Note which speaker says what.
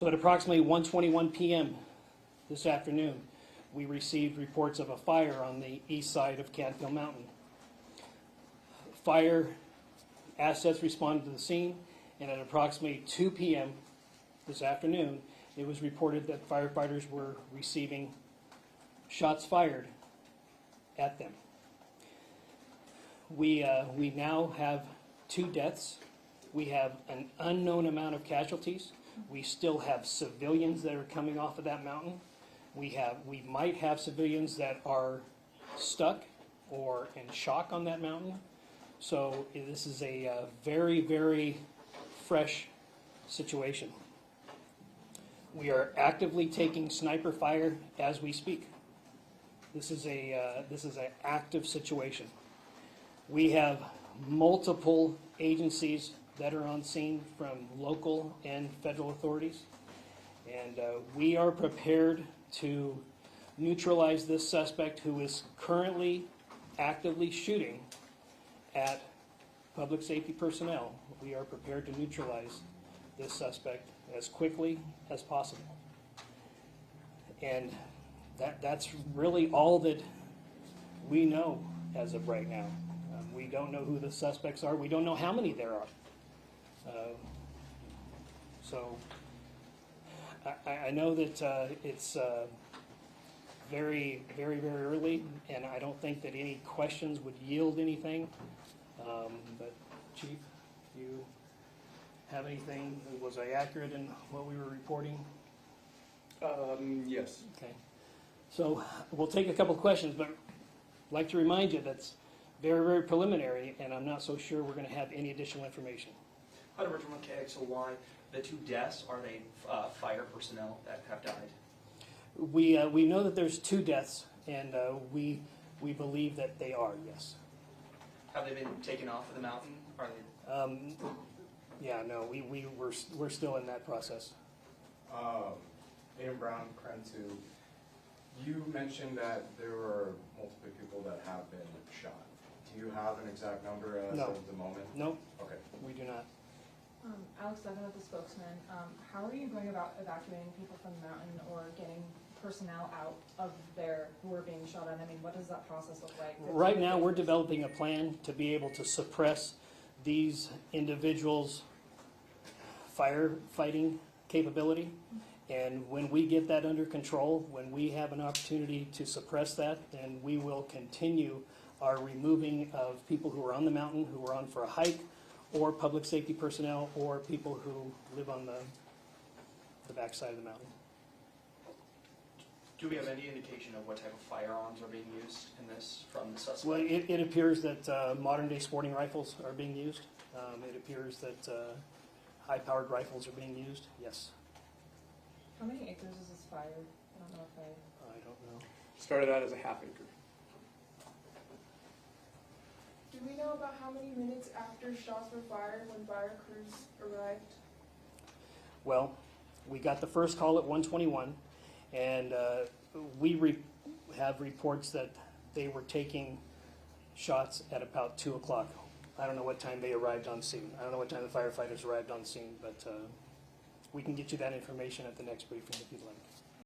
Speaker 1: So at approximately 1:21 p.m. this afternoon, we received reports of a fire on the east side of Canfield Mountain. Fire assets responded to the scene, and at approximately 2 p.m. this afternoon, it was reported that firefighters were receiving shots fired at them. We now have 2 deaths. We have an unknown amount of casualties. We still have civilians that are coming off of that mountain. We might have civilians that are stuck or in shock on that mountain. So this is a very, very fresh situation. We are actively taking sniper fire as we speak. This is an active situation. We have multiple agencies that are on scene from local and federal authorities, and we are prepared to neutralize this suspect who is currently actively shooting at public safety personnel. We are prepared to neutralize this suspect as quickly as possible. And that's really all that we know as of right now. We don't know who the suspects are. We don't know how many there are. So I know that it's very, very, very early, and I don't think that any questions would yield anything. But Chief, do you have anything? Was I accurate in what we were reporting?
Speaker 2: Yes.
Speaker 1: Okay. So we'll take a couple of questions, but I'd like to remind you that's very, very preliminary, and I'm not so sure we're going to have any additional information.
Speaker 3: Hunter from KXLY, the 2 deaths, are they fire personnel that have died?
Speaker 1: We know that there's 2 deaths, and we believe that they are, yes.
Speaker 3: Have they been taken off of the mountain? Are they?
Speaker 1: Yeah, no, we're still in that process.
Speaker 2: Adam Brown, Cren 2. You mentioned that there were multiple people that have been shot. Do you have an exact number as
Speaker 1: No.
Speaker 2: of the moment?
Speaker 1: No,
Speaker 2: Okay.
Speaker 1: we do not.
Speaker 4: Alex Duggan with the spokesman. How are you going about evacuating people from the mountain or getting personnel out of there who are being shot at? I mean, what does that process look like?
Speaker 1: Right now, we're developing a plan to be able to suppress these individuals' firefighting capability. And when we get that under control, when we have an opportunity to suppress that, then we will continue our removing of people who are on the mountain, who are on for a hike, or public safety personnel, or people who live on the backside of the mountain.
Speaker 3: Do we have any indication of what type of firearms are being used in this from the suspect?
Speaker 1: Well, it appears that modern-day sporting rifles are being used. It appears that high-powered rifles are being used, yes.
Speaker 4: How many acres is this fire? I don't know if
Speaker 1: I don't know.
Speaker 5: Started out as a half acre.
Speaker 6: Do we know about how many minutes after shots were fired when fire crews arrived?
Speaker 1: Well, we got the first call at 1:21, and we have reports that they were taking shots at about 2 o'clock. I don't know what time they arrived on scene. I don't know what time the firefighters arrived on scene, but we can get you that information at the next briefing if you'd like.